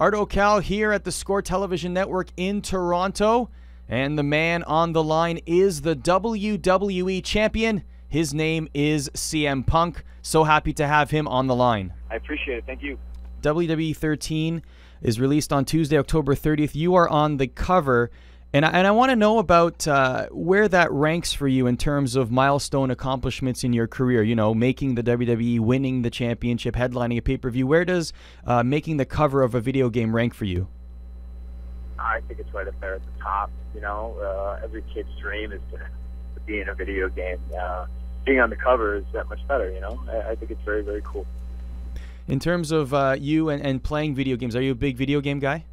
Arda Ocal here at the Score Television Network in Toronto. And the man on the line is the WWE Champion. His name is CM Punk. So happy to have him on the line. I appreciate it. Thank you. WWE 13 is released on Tuesday, October 30th. You are on the cover. And I want to know about where that ranks for you in terms of milestone accomplishments in your career. You know, making the WWE, winning the championship, headlining a pay-per-view. Where does making the cover of a video game rank for you? I think it's right up there at the top. You know, every kid's dream is to be in a video game. Being on the cover is that much better, you know. I think it's very, very cool. In terms of you and playing video games, are you a big video game guy?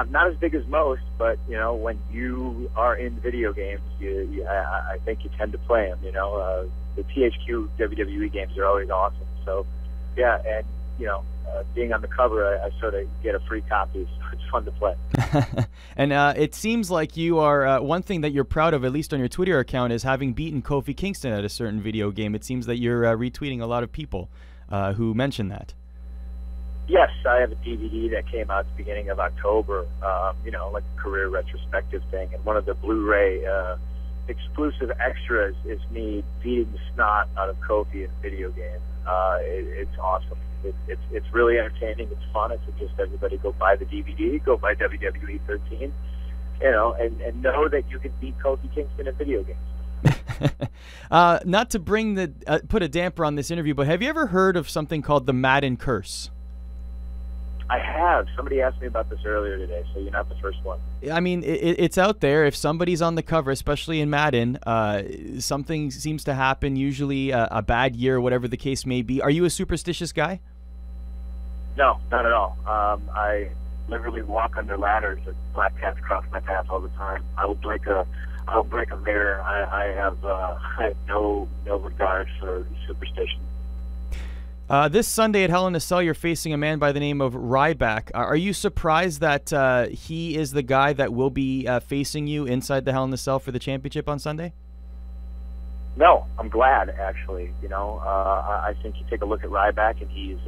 Not as big as most, but, you know, when you are in video games, I think you tend to play them, you know. The THQ WWE games are always awesome. So, yeah, and, you know, being on the cover, I sort of get a free copy, so it's fun to play. And it seems like you are, one thing that you're proud of, at least on your Twitter account, is having beaten Kofi Kingston at a certain video game. It seems that you're retweeting a lot of people who mention that. Yes, I have a DVD that came out at the beginning of October, you know, like a career retrospective thing. And one of the Blu-ray exclusive extras is me beating the snot out of Kofi in a video game. It's awesome. It's really entertaining. It's fun. I suggest everybody go buy the DVD, go buy WWE 13, you know, and know that you can beat Kofi Kingston in video games. Not to bring put a damper on this interview, but have you ever heard of something called the Madden curse? I have. Somebody asked me about this earlier today, so you're not the first one. I mean, it's out there. If somebody's on the cover, especially in Madden, something seems to happen, usually a bad year, whatever the case may be. Are you a superstitious guy? No, not at all. I literally walk under ladders and black cats cross my path all the time. I'll break a mirror. I have no regard for superstition. This Sunday at Hell in a Cell, you're facing a man by the name of Ryback. Are you surprised that he is the guy that will be facing you inside the Hell in a Cell for the championship on Sunday? No, I'm glad, actually. You know, I think you take a look at Ryback, and he's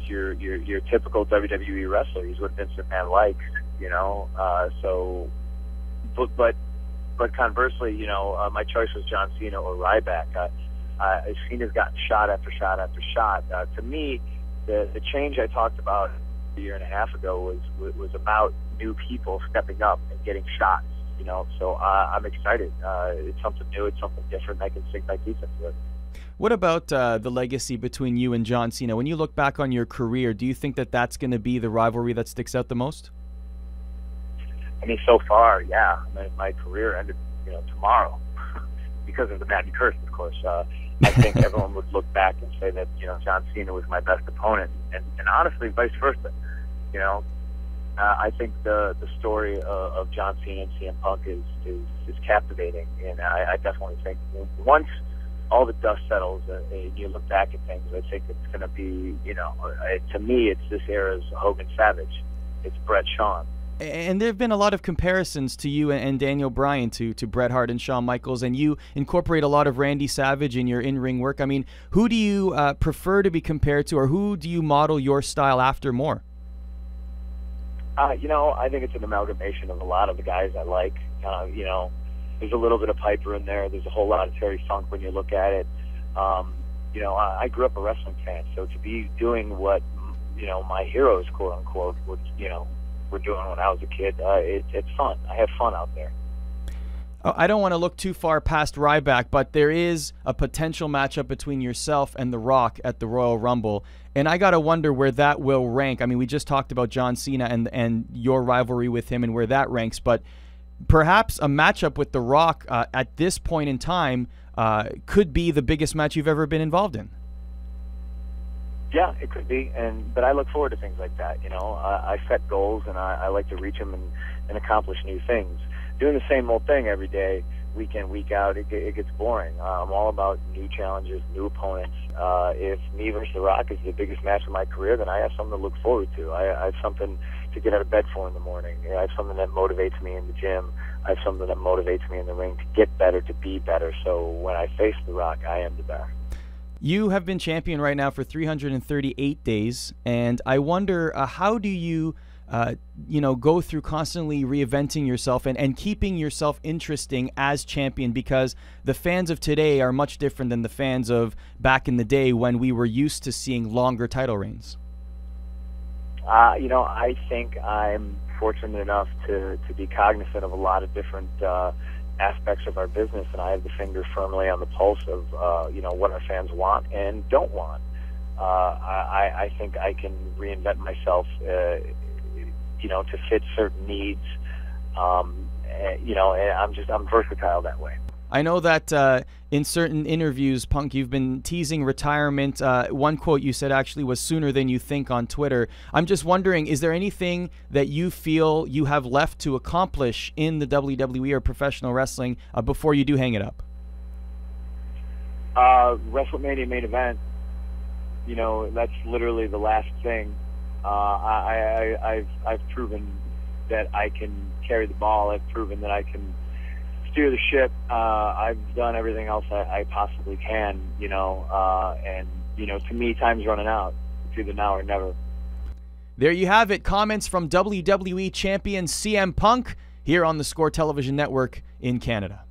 your typical WWE wrestler. He's what Vince McMahon likes, you know. But conversely, you know, my choice was John Cena or Ryback. Cena's gotten shot after shot after shot. To me, the change I talked about a year and a half ago was about new people stepping up and getting shots. You know, so I'm excited. It's something new. It's something different. I can sink my teeth into it. What about the legacy between you and John Cena? When you look back on your career, do you think that that's going to be the rivalry that sticks out the most? I mean, so far, yeah. My career ended, you know, tomorrow because of the Madden curse, of course. I think everyone would look back and say that, you know, John Cena was my best opponent, and honestly, vice versa. You know, I think the story of John Cena and CM Punk is captivating, and I definitely think once all the dust settles and you look back at things, I think it's going to be, you know, to me, it's this era's Hogan Savage. It's Bret Shawn. And there have been a lot of comparisons to you and Daniel Bryan to Bret Hart and Shawn Michaels, and you incorporate a lot of Randy Savage in your in-ring work. I mean, who do you prefer to be compared to, or who do you model your style after more? You know, I think it's an amalgamation of a lot of the guys I like. You know, there's a little bit of Piper in there. There's a whole lot of Terry Funk when you look at it. You know, I grew up a wrestling fan, so to be doing what, you know, my heroes, quote unquote, would, you know, were doing when I was a kid, it's fun. I have fun out there. I don't want to look too far past Ryback, but there is a potential matchup between yourself and The Rock at the Royal Rumble, and I got to wonder where that will rank. I mean, we just talked about John Cena and your rivalry with him and where that ranks, but perhaps a matchup with The Rock at this point in time could be the biggest match you've ever been involved in. Yeah, it could be, but I look forward to things like that. You know, I set goals, and I like to reach them and accomplish new things. Doing the same old thing every day, week in, week out, it gets boring. I'm all about new challenges, new opponents. If me versus The Rock is the biggest match of my career, then I have something to look forward to. I have something to get out of bed for in the morning. I have something that motivates me in the gym. I have something that motivates me in the ring to get better, to be better. So when I face The Rock, I am the best. You have been champion right now for 338 days, and I wonder how do you, go through constantly reinventing yourself and keeping yourself interesting as champion, because the fans of today are much different than the fans of back in the day when we were used to seeing longer title reigns. I think I'm fortunate enough to be cognizant of a lot of different aspects of our business, and I have the finger firmly on the pulse of what our fans want and don't want. I think I can reinvent myself, to fit certain needs. And I'm versatile that way. I know that in certain interviews, Punk, you've been teasing retirement. One quote you said actually was "sooner than you think" on Twitter. I'm just wondering, is there anything that you feel you have left to accomplish in the WWE or professional wrestling before you do hang it up? WrestleMania main event. That's literally the last thing. I've proven that I can carry the ball. I've proven that I can steer the ship. I've done everything else I possibly can, to me, time's running out. It's either now or never. There you have it. Comments from WWE champion CM Punk here on the Score Television Network in Canada.